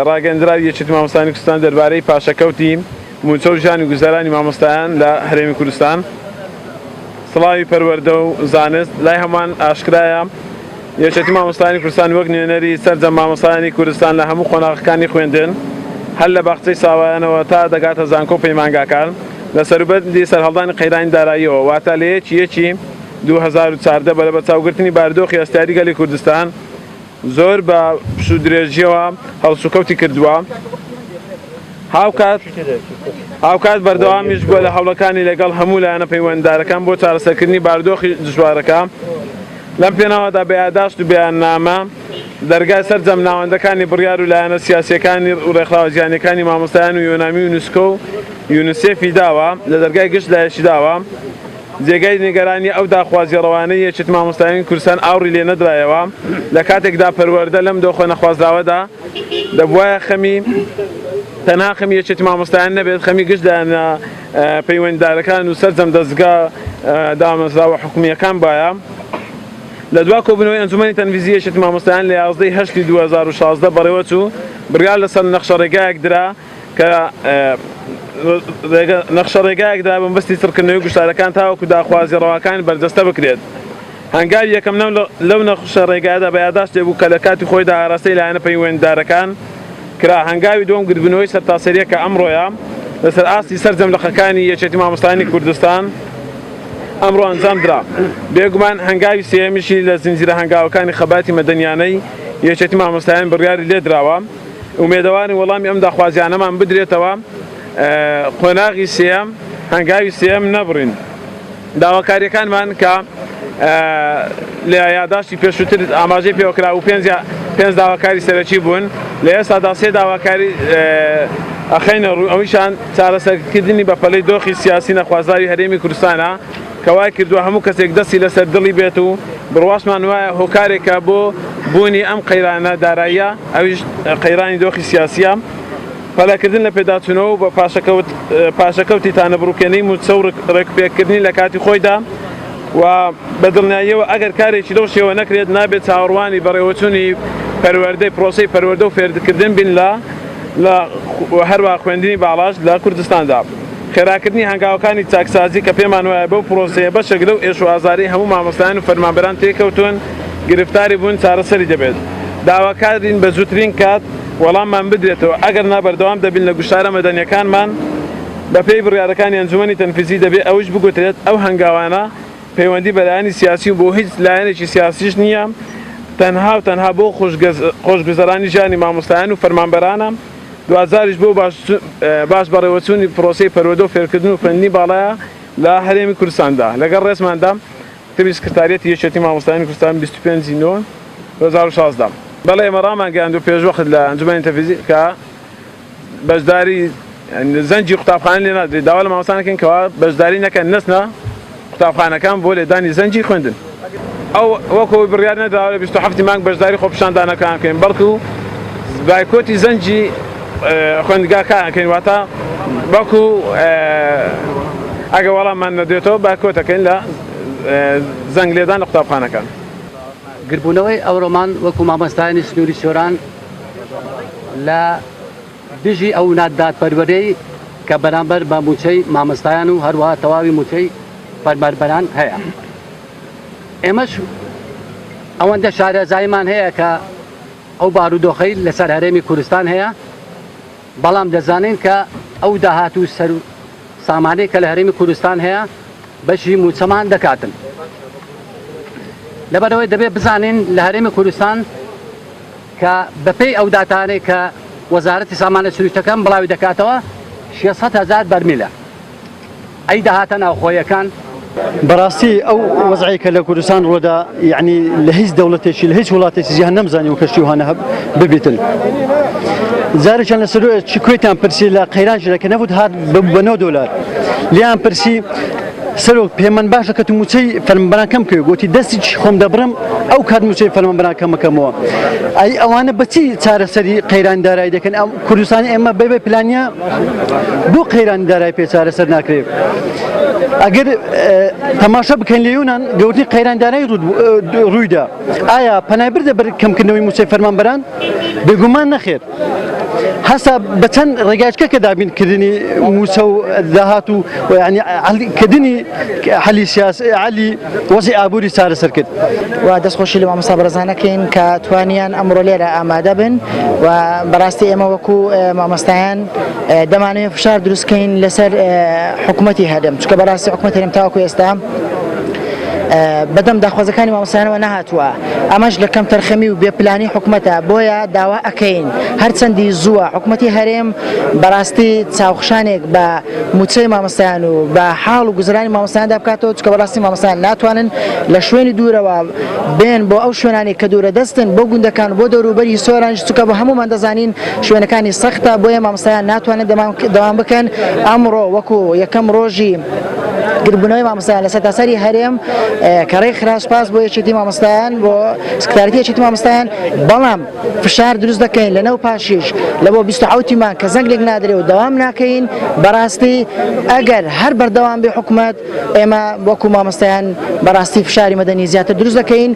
ڕاگەندراوی یەکێتی مامۆستایانی کوردستان دەربارەی پاشەکەوتی موچە و ژیانی گوزەرانی مامۆستایان لە هەرێمی کوردستان. سڵاوی پەروەردە و زانست لای هەمووان ئاشکرایە یەکێتی مامۆستایانی کوردستان وەک نوێنەری سەرجەم مامۆستایانی کوردستان لە هەموو قۆناغەکانی خوێندن هەر لە باخچەی ساوایانەوە تا دەگاتە زانکۆ پەیمانگاکان لە سەروبەری سەرهەڵدانی قەیرانی داراییەوە واتە لە یەکی 2014 بەلە بە چاوگرتنی بارودۆخی ئەستیاری گەلی کوردستان زۆر بە پشت و درێژیەوە هەڵسوکەوتی کردووە. هاوکات بەردەوامیش بووە لە هەوڵەکانی لەگەڵ هەموو لایەنە پەیوەنددارەکان بۆ چارەسەرکردنی بارودۆخی دژوارەکە. لەم پێناوەدا بە یادداشت و بەیاننامە دەرگای سەرجەم ناوەندەکانی بڕیار و لایەنە سیاسیەکانی و ڕێکخراوە جیهانیەکانی مامۆستایان و یۆنامی و یونسکۆ و یونیسێفی داوە لە دەرگای گشت لایەشی داوە جێگای نیگەرانی ئەو داخوازیێڕەوانەی یەکێتی مامۆستایانی کوردستان ئاوڕی لێ نەدرایەوە لە کاتێکدا پەروەردە لەم دۆخۆ نەخوازراوەدا دەبوایە خەمی تەنها خەمی یەکێتی مامۆستایان نەبێت خەمی گشت لایەنە پەیوەنددارەکان و سەرجەم دەستگا دامەزراوە حکومیەکان بایە. لە دوا کۆبوونەوەی ئەنجومەنی تەنڤیزی یەکێتی مامۆستایان لە 11 2016 بەڕێوەچوو بڕیار لەسەر نەخشە ڕێگایەک درا کە نەخشە ڕێگایەک درا بەمبەستی چڕکردنەوەی گوشتارەکان تاوەکو داخوازیێڕەوەکان بەردەستە بکرێت. هەنگاوی یەکەم لەو نەخشە ڕێگایەدا بە یادداشت لێبوو کە لە کاتی خۆیدا ئاراستەی لایەنە پەیوەنددارەکان کرا. هەنگاوی دووەم گرتبوونەوەی سەرتاسەریە کە ئەمڕۆیە لەسەر ئاستی سەرجەملەخەکانی یەکێتی مامۆستایانی کوردستان ئەمڕۆ ئەنجام درا. بێگومان هەنگاوی سێمیشی لە زنجیرە هەنگاوەکانی خەباتی مەدەنیانەی یەکێتی مامۆستایان بڕیاری لێ دراوە. ئومێدەواری وەڵامی ئەم داخوازیانەمان بدرێتەوە قۆناغی سێم هەنگاوی سێم نەبڕین. داواکاریەکانمان کە لە یادداشتی پێشووتر ئاماژەی پێوەکرا و پێنج داواکاری سەرەکی بوون لە ئێستادا سێ داواکاری ئەخەینە ڕوو ئەویشان چارەسەرکردنی بە پەلەی دۆخی سیاسی نەخوازراوی هەرێمی کوردستانە کە وای کردووە هەموو کەسێک دەستی لەسەر دڵی بێت و بڕواشمان وایە هۆکارێکە بۆ بوونی ئەم قەیرانە داراییە ئەویش قەیرانی دۆخی سیاسیە پەلەکردن لە پێداچوونەوە بە پاشەکەوتی تانەبڕووکێنەی موچە و ڕێکپێکردنی لە کاتی خۆیدا و بەدڵنیاییەوە ئەگەر کارێکی لەو شێوە نەکرێت نابێت چاوەڕوانی بەڕێوەچوونی پەروەردەی پرۆسەی پەروەردە و فێرکردن بین لە هەروە خوێندنی باڵاش لە کوردستاندا. خێراکردنی هەنگاوەکانی چاکسازی کە پێمان وایە بەو پرۆسەیە بەشێک لەو ئێش و ئازاری هەموو مامۆستایان و فەرمانبەران تێکەوتون گرفتاری بوون چارەسەری دەبێت. داواکارین بە زووترین کات وەڵاممان بدرێتەوە ئەگەر نابەردەوام دەبین لە گوشارە مەدەنیەکانمان بەپێی بڕیارەکانی ئەنجومەنی تەنفیزی دەبێت ئەوش بگوترێت ئەو هەنگاوانە پەیوەندی بەلایەنی سیاسی و بۆ هیچ لایەنێکی سیاسیش نییە تەنها بۆ خۆشگوزەرانی ژیانی مامۆستایان و فەرمانبەرانە. دوازاریش بۆ باش بەڕێوەچوونی پرۆسەی پەروەردە و فێرکردن و خوێندنی باڵایە لە هەرێمی کوردستاندا. لەگەڵ ڕێزماندا کتێبی سکرتاریەتی یەکێتی مامۆستایانی کوردستان 25 2016 بەڵێ ئێمە ڕامانگەیاند و پێشوەخت لە ئەنجومەنی تەنفیزی کە بەشداری زەنجی قوتابخانە لێ نادرێت داوا لە مامۆستایانەکەین کەوا بەشداری نەکەن نەچنە قوتابخانەکان بۆ لێدانی زەنجی خوێندن. ئەو وەکەوەی بڕیار نەدراوە لە 27 مانگ بەشداری خۆپیشاندانەکان بکەین بەڵکو بایکۆتی زەنجی خوێندگاکانەکەین واتە بەڵکو ئەگە وەڵاممان نەدرێتەوە بایکۆتەکەین لە زەنگ لێدان لە قوتابخانەکان. گربوونەوەی ئەوڕۆمان وەکو مامۆستایانی سنووری سۆران لە دژی ئەو ناددادپەروەردەی کە بەرامبەر بە موچەی مامۆستایان و هەروەها تەواوی موچەی فەرمانبەران هەیە. ئێمەش ئەوەندە شارەزاییمان هەیە کە ئەو بارودۆخەی لەسەر هەرێمی کوردستان هەیە بەڵام دەزانین کە ئەو داهاتوو سەر سامانەی کە لە هەرێمی کوردستان هەیە بەشی موچەمان دەکاتن. لەبەرەوەی دەبێت بزانین لە هەرێمی کوردستان کە بەپێی ئەو داتانەی کە وەزارەتی سامانە سروشتەکان بڵاوی دەکاتەوە 600,000 بەرمیلە ئەی داهاتە ناوخۆیەکان. بەڕاستی ئەو وەزعی کە لە کوردستان ڕۆدا یعنی لە هیچ دەوڵەتێکی لە هیچ وڵاتێکی جیهان نەمزانی و کەشتی وهانە ببێتن. جارێکیان لەسەر کوێتان پرسی لە قەیرانژێرە کە نەبوت هات بە $9 لیان پرسی سەرۆک پێمان باشە کە تو موچەی فەرمانبەران کەم کرد گوتی دەستی خۆم دەبڕم ئەو کات موچەی فەرمانبەران کەمەکەمەوە ئەی ئەوانە بەچی چارەسەری قەیراندارایی دەکەن ئەم کوردستانی ئێمە بەبێ پلانیا بۆ قەیراندارایی پێ چارەسەر ناکرێت ئەگەر تەماشا بکەین لە یۆنان گەورەی قەیراندارایی ڕوویدا ئایا پەنابەر دەبەر کەمکردنەوەی موچەی فەرمانبەران بێگومان نەخێر هەستا بە چەند ڕێگاچکە کە دابینکردنی موچە و داهات و ینی کردنی حەلی سیاسی عەلی وەزعی ئابووری چارەسەر کرد و دەستخۆشی لە مامۆستا بەڕێزانەکەین کە توانیان ئەمڕۆ لێرە ئامادە بن و بەڕاستی ئێمە وەکو مامۆستایان دەمانەوێت فشار دروستکەین لەسەر حکوومەتی هەرێم چونکە بەڕاستی حکوومەتی هەرێم تاوەکو ئێستا بەدەم داخوازەکانی مامۆستایانەوە نەهاتووە ئەمەش لە کەم تەرخەمی و بێپلانی حکوومەتە بۆیە داوا ئەکەین هەرچەندی زووە حکوومەتی هەرێم بەڕاستی چاوخشانێک بە موچەی مامۆستایان و بە حاڵ و گوزرانی مامۆستایاندا بکاتەوە چونکە بەڕاستی مامۆستایان ناتوانن لە شوێنی دوورەوە بێن بۆ ئەو شوێنانی کە دوورە دەستن بۆ گوندەکان بۆ دەوروبەری سۆرانج چونکە بۆ هەمومان دەزانین شوێنەکانی سەختە بۆیە مامۆستایان ناتوانن دەوام بکەن ئەمڕۆ وەکو یەکەم ڕۆژی گربوونەوەی مامۆستایان لە سەرتاسەری هەرێم کە ڕێی خراپاس بۆ یەکێتی مامۆستایان بۆ سکرتاریەتی یەکێتی مامۆستایان بەڵام فشار دروست دەکەین لەنەو پاشیش لە بۆ 27 مان کە زەنگێک نادرێ و دەوام ناکەین بەڕاستی ئەگەر هەر بەردەوام بێ حکوومەت ئێمە وەکو مامۆستایان بەڕاستی فشاری مەدەنی زیاتر دروست دەکەین